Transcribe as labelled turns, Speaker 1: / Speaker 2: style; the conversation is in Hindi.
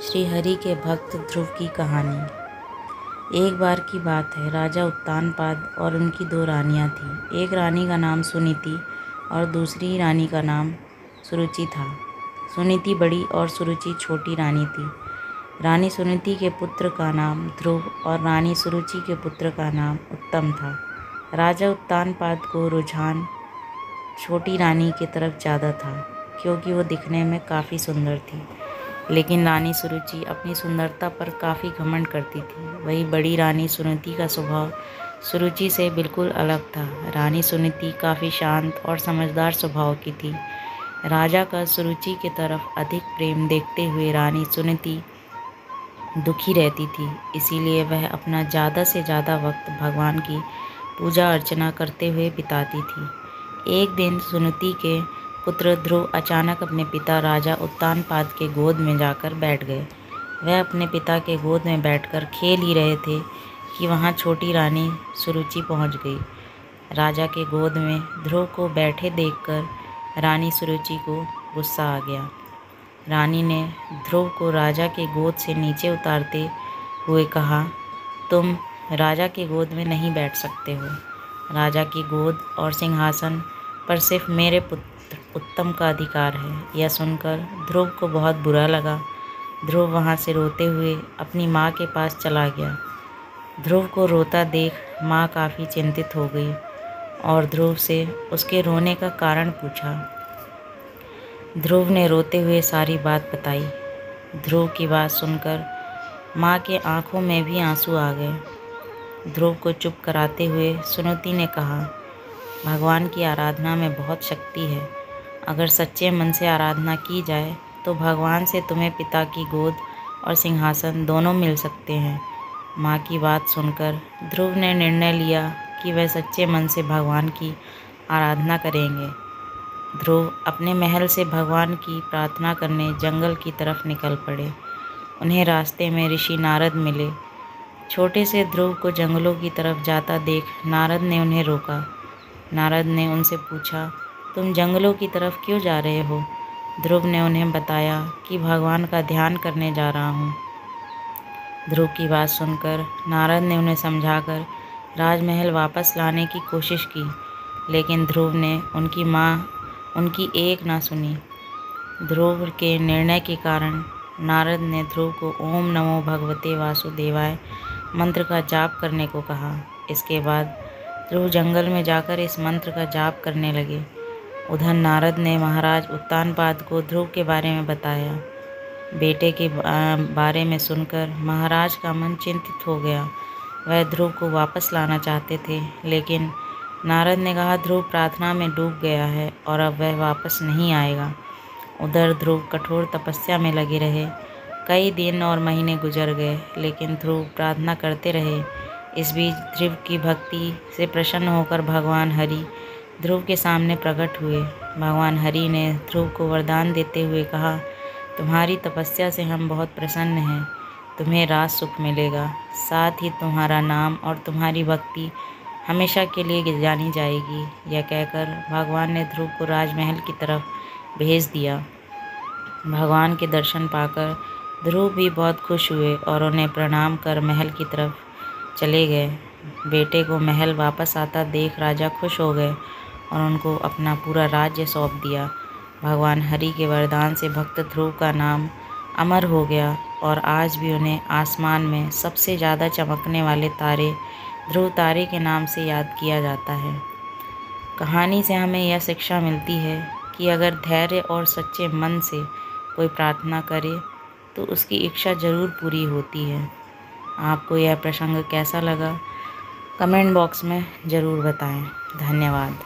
Speaker 1: श्री हरि के भक्त ध्रुव की कहानी। एक बार की बात है, राजा उत्तानपाद और उनकी दो रानियां थीं। एक रानी का नाम सुनीति और दूसरी रानी का नाम सुरुचि था। सुनीति बड़ी और सुरुचि छोटी रानी थी। रानी सुनीति के पुत्र का नाम ध्रुव और रानी सुरुचि के पुत्र का नाम उत्तम था। राजा उत्तानपाद को रुझान छोटी रानी की तरफ ज़्यादा था, क्योंकि वो दिखने में काफ़ी सुंदर थी। लेकिन रानी सुरुचि अपनी सुंदरता पर काफ़ी घमंड करती थी। वही बड़ी रानी सुनीति का स्वभाव सुरुचि से बिल्कुल अलग था। रानी सुनीति काफ़ी शांत और समझदार स्वभाव की थी। राजा का सुरुचि की तरफ अधिक प्रेम देखते हुए रानी सुनीति दुखी रहती थी। इसीलिए वह अपना ज़्यादा से ज़्यादा वक्त भगवान की पूजा अर्चना करते हुए बिताती थी। एक दिन सुनीति के पुत्र ध्रुव अचानक अपने पिता राजा उत्तानपाद के गोद में जाकर बैठ गए। वह अपने पिता के गोद में बैठकर खेल ही रहे थे कि वहाँ छोटी रानी सुरुचि पहुँच गई। राजा के गोद में ध्रुव को बैठे देखकर रानी सुरुचि को गुस्सा आ गया। रानी ने ध्रुव को राजा के गोद से नीचे उतारते हुए कहा, तुम राजा के गोद में नहीं बैठ सकते हो। राजा की गोद और सिंहासन पर सिर्फ मेरे पुत्र उत्तम का अधिकार है। यह सुनकर ध्रुव को बहुत बुरा लगा। ध्रुव वहाँ से रोते हुए अपनी माँ के पास चला गया। ध्रुव को रोता देख माँ काफ़ी चिंतित हो गई और ध्रुव से उसके रोने का कारण पूछा। ध्रुव ने रोते हुए सारी बात बताई। ध्रुव की बात सुनकर माँ के आंखों में भी आंसू आ गए। ध्रुव को चुप कराते हुए सुनीति ने कहा, भगवान की आराधना में बहुत शक्ति है। अगर सच्चे मन से आराधना की जाए तो भगवान से तुम्हें पिता की गोद और सिंहासन दोनों मिल सकते हैं। माँ की बात सुनकर ध्रुव ने निर्णय लिया कि वह सच्चे मन से भगवान की आराधना करेंगे। ध्रुव अपने महल से भगवान की प्रार्थना करने जंगल की तरफ निकल पड़े। उन्हें रास्ते में ऋषि नारद मिले। छोटे से ध्रुव को जंगलों की तरफ जाता देख नारद ने उन्हें रोका। नारद ने उनसे पूछा, तुम जंगलों की तरफ क्यों जा रहे हो? ध्रुव ने उन्हें बताया कि भगवान का ध्यान करने जा रहा हूँ। ध्रुव की बात सुनकर नारद ने उन्हें समझाकर राजमहल वापस लाने की कोशिश की, लेकिन ध्रुव ने उनकी एक ना सुनी। ध्रुव के निर्णय के कारण नारद ने ध्रुव को ओम नमो भगवते वासुदेवाय मंत्र का जाप करने को कहा। इसके बाद ध्रुव जंगल में जाकर इस मंत्र का जाप करने लगे। उधर नारद ने महाराज उत्तानपाद को ध्रुव के बारे में बताया। बेटे के बारे में सुनकर महाराज का मन चिंतित हो गया। वह ध्रुव को वापस लाना चाहते थे, लेकिन नारद ने कहा ध्रुव प्रार्थना में डूब गया है और अब वह वापस नहीं आएगा। उधर ध्रुव कठोर तपस्या में लगे रहे। कई दिन और महीने गुजर गए, लेकिन ध्रुव प्रार्थना करते रहे। इस बीच ध्रुव की भक्ति से प्रसन्न होकर भगवान हरि ध्रुव के सामने प्रकट हुए। भगवान हरि ने ध्रुव को वरदान देते हुए कहा, तुम्हारी तपस्या से हम बहुत प्रसन्न हैं। तुम्हें राज सुख मिलेगा, साथ ही तुम्हारा नाम और तुम्हारी भक्ति हमेशा के लिए जानी जाएगी। यह कहकर भगवान ने ध्रुव को राजमहल की तरफ भेज दिया। भगवान के दर्शन पाकर ध्रुव भी बहुत खुश हुए और उन्हें प्रणाम कर महल की तरफ चले गए। बेटे को महल वापस आता देख राजा खुश हो गए और उनको अपना पूरा राज्य सौंप दिया। भगवान हरि के वरदान से भक्त ध्रुव का नाम अमर हो गया और आज भी उन्हें आसमान में सबसे ज़्यादा चमकने वाले तारे ध्रुव तारे के नाम से याद किया जाता है। कहानी से हमें यह शिक्षा मिलती है कि अगर धैर्य और सच्चे मन से कोई प्रार्थना करे तो उसकी इच्छा ज़रूर पूरी होती है। आपको यह प्रसंग कैसा लगा? कमेंट बॉक्स में ज़रूर बताएं। धन्यवाद।